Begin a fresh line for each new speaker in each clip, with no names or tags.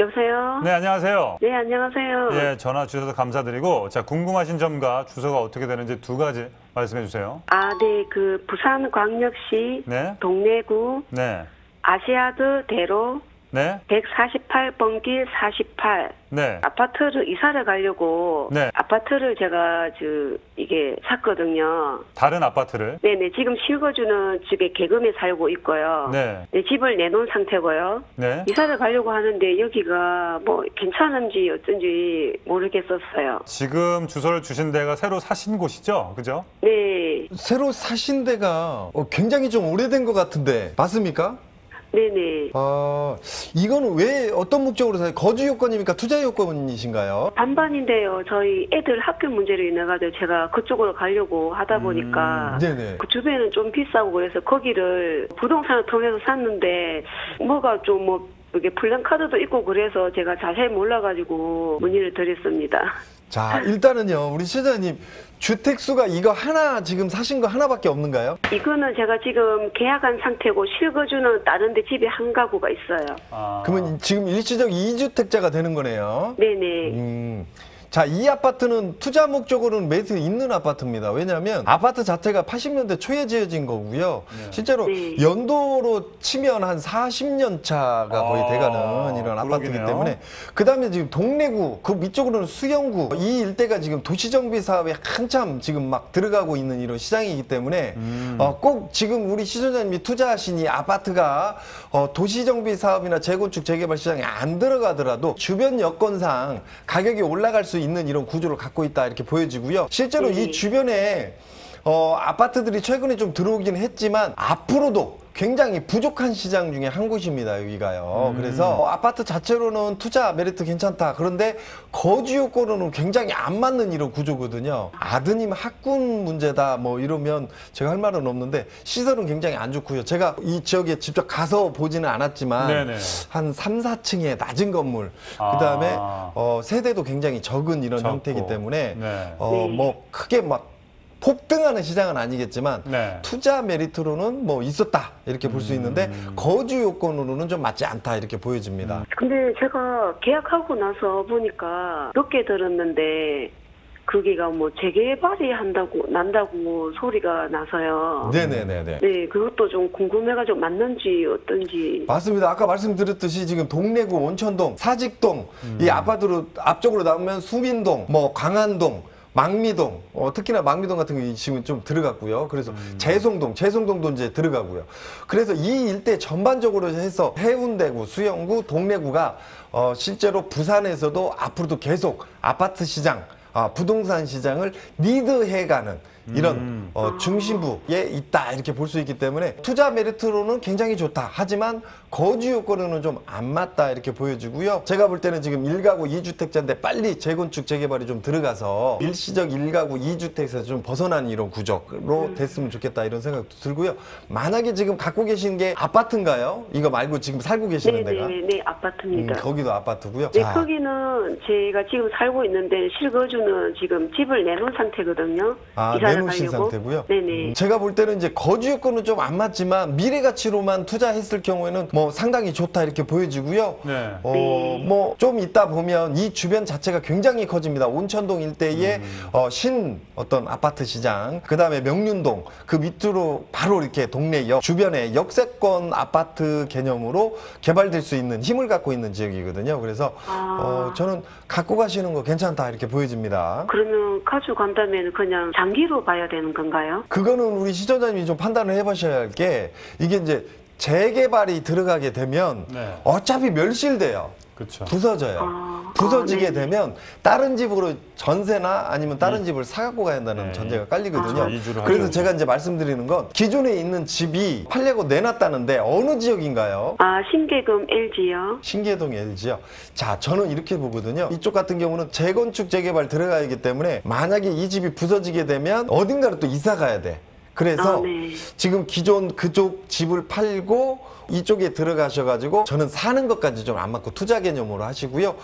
여보세요?
네, 안녕하세요.
네, 안녕하세요.
예, 전화 주셔서 감사드리고, 자, 궁금하신 점과 주소가 어떻게 되는지 두 가지 말씀해 주세요.
네, 부산광역시
네.
동래구
네.
아시아드 대로
네.
148번 길 48.
네.
아파트를 이사를 가려고
네.
아파트를 제가 이게 샀거든요.
다른 아파트를.
네네, 지금 실거주는 집에 개금에 살고 있고요.
네.
네, 집을 내놓은 상태고요.
네.
이사를 가려고 하는데 여기가 뭐 괜찮은지 어쩐지 모르겠었어요.
지금 주소를 주신 데가 새로 사신 곳이죠? 그죠?
네,
새로 사신 데가 굉장히 좀 오래된 것 같은데 맞습니까?
네네.
이거는 왜 어떤 목적으로 사요? 거주 요건입니까? 투자 요건이신가요?
반반인데요. 저희 애들 학교 문제로 인해가지고 제가 그쪽으로 가려고 하다 보니까
네네.
그 주변은 좀 비싸고 그래서 거기를 부동산을 통해서 샀는데 뭐가 좀 이게 플랜카드도 있고 그래서 제가 자세히 몰라가지고 문의를 드렸습니다.
자, 일단은요, 우리 시장님 주택수가 이거 하나 지금 사신 거 하나밖에 없는가요?
이거는 제가 지금 계약한 상태고 실거주는 다른 데 집에 한 가구가 있어요.
그러면 지금 일시적 2주택자가 되는 거네요.
네네.
자, 이 아파트는 투자 목적으로는 매수 있는 아파트입니다. 왜냐하면 아파트 자체가 80년대 초에 지어진 거고요. 실제로
네.
연도로 치면 한 40년 차가 거의 돼가는 이런 아파트이기
그러기네요.
때문에 그 다음에 지금 동래구, 그 위쪽으로는 수영구, 이 일대가 지금 도시정비 사업에 한참 지금 막 들어가고 있는 이런 시장이기 때문에 꼭 지금 우리 시청자님이 투자하신 이 아파트가 도시정비 사업이나 재건축 재개발 시장에 안 들어가더라도 주변 여건상 가격이 올라갈 수 있는 이런 구조를 갖고 있다 이렇게 보여지고요. 실제로 이 주변에 아파트들이 최근에 좀 들어오긴 했지만 앞으로도 굉장히 부족한 시장 중에 한 곳입니다. 여기가요. 그래서 아파트 자체로는 투자 메리트 괜찮다. 그런데 거주 요건으로는 굉장히 안 맞는 이런 구조거든요. 아드님 학군 문제다 뭐 이러면 제가 할 말은 없는데 시설은 굉장히 안 좋고요. 제가 이 지역에 직접 가서 보지는 않았지만
네네.
한 3, 4층의 낮은 건물 그다음에 세대도 굉장히 적은 이런
적고.
형태이기 때문에
네.
뭐 크게 막 폭등하는 시장은 아니겠지만
네.
투자 메리트로는 뭐 있었다 이렇게 볼 수 있는데 거주 요건으로는 좀 맞지 않다 이렇게 보여집니다.
근데 제가 계약하고 나서 보니까 늦게 들었는데 거기가 뭐 재개발이 난다고 소리가 나서요.
네네네네.
네, 그것도 좀 궁금해가지고 맞는지 어떤지.
맞습니다. 아까 말씀드렸듯이 지금 동래구 원천동, 사직동 이 아파트로 앞쪽으로 나오면 수민동, 뭐 광안동, 망미동, 특히나 망미동 같은 게 지금 좀 들어갔고요. 그래서 재송동도 이제 들어가고요. 그래서 이 일대 전반적으로 해서 해운대구, 수영구, 동래구가 실제로 부산에서도 앞으로도 계속 아파트 시장, 부동산 시장을 리드해가는 이런 중심부에 있다 이렇게 볼 수 있기 때문에 투자 메리트로는 굉장히 좋다. 하지만 거주 요건으로는 좀 안 맞다 이렇게 보여지고요. 제가 볼 때는 지금 1가구 2주택자인데 빨리 재건축 재개발이 좀 들어가서 일시적 1가구 2주택에서 좀 벗어난 이런 구조로 됐으면 좋겠다 이런 생각도 들고요. 만약에 지금 갖고 계신 게 아파트인가요? 이거 말고 지금 살고 계시는 데가?
네, 아파트입니다.
거기도 아파트고요.
네,
자,
거기는 제가 지금 살고 있는데 실거주는 지금 집을 내놓은 상태거든요. 이사를
내놓으신
가려고.
상태고요.
네네.
제가 볼 때는 이제 거주 요건은 좀 안 맞지만 미래 가치로만 투자했을 경우에는 뭐 상당히 좋다 이렇게 보여지고요.
네.
뭐 좀 있다 보면 이 주변 자체가 굉장히 커집니다. 온천동 일대에 신 어떤 아파트 시장, 그 다음에 명륜동 그 밑으로 바로 이렇게 동네역 주변에 역세권 아파트 개념으로 개발될 수 있는 힘을 갖고 있는 지역이거든요. 그래서 저는 갖고 가시는 거 괜찮다 이렇게 보여집니다.
그러면 가져간다면 그냥 장기로 봐야 되는 건가요?
그거는 우리 시청자님이 좀 판단을 해보셔야 할 게 이게 이제 재개발이 들어가게 되면
네.
어차피 멸실돼요.
그렇죠.
부서져요. 부서지게
네네.
되면 다른 집으로 전세나 아니면 다른 집을 사갖고 가야 한다는
네.
전제가 깔리거든요.
이주를
그래서
하죠.
제가 이제 말씀드리는 건 기존에 있는 집이 팔려고 내놨다는데 어느 지역인가요?
신계금 LG요.
신계동 LG요. 자, 저는 이렇게 보거든요. 이쪽 같은 경우는 재건축 재개발 들어가야 하기 때문에 만약에 이 집이 부서지게 되면 어딘가로 또 이사 가야 돼. 그래서
네.
지금 기존 그쪽 집을 팔고 이쪽에 들어가셔가지고 저는 사는 것까지 좀 안 맞고 투자 개념으로 하시고요.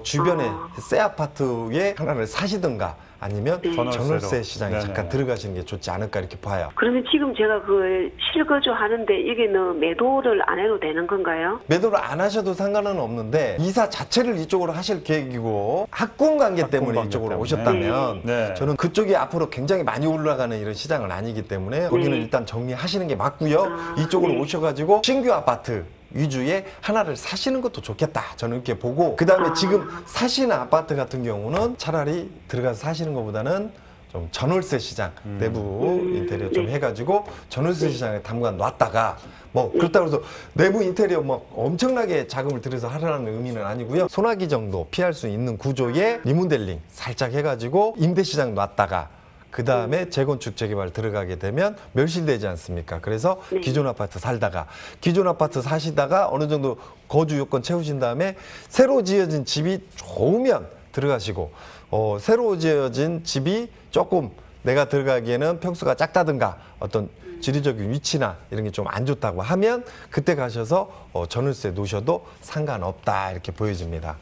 주변에 새 아파트에 하나를 사시든가 아니면
네.
전월세 시장에
네네.
잠깐 들어가시는 게 좋지 않을까 이렇게 봐요.
그러면 지금 제가 그 실거주 하는데 이게는 매도를 안 해도 되는 건가요?
매도를 안 하셔도 상관은 없는데 이사 자체를 이쪽으로 하실 계획이고 학군 관계 때문에
관계
이쪽으로
때문에.
오셨다면
네.
저는 그쪽이 앞으로 굉장히 많이 올라가는 이런 시장은 아니기 때문에 거기는 일단 정리하시는 게 맞고요.
아,
이쪽으로
네.
오셔가지고 신규 아파트 위주의 하나를 사시는 것도 좋겠다. 저는 이렇게 보고 그 다음에 지금 사시는 아파트 같은 경우는 차라리 들어가서 사시는 것보다는 좀 전월세 시장 내부 인테리어 좀
네.
해가지고 전월세 시장에 담가 놨다가 뭐 그렇다고 해서 내부 인테리어 뭐 엄청나게 자금을 들여서 하라는 의미는 아니고요. 소나기 정도 피할 수 있는 구조의 리모델링 살짝 해가지고 임대 시장 놨다가 그 다음에 재건축 재개발 들어가게 되면 멸실되지 않습니까? 그래서
네.
기존 아파트 살다가 기존 아파트 사시다가 어느 정도 거주 요건 채우신 다음에 새로 지어진 집이 좋으면 들어가시고 새로 지어진 집이 조금 내가 들어가기에는 평수가 작다든가 어떤 지리적인 위치나 이런 게 좀 안 좋다고 하면 그때 가셔서 전월세 놓으셔도 상관없다 이렇게 보여집니다.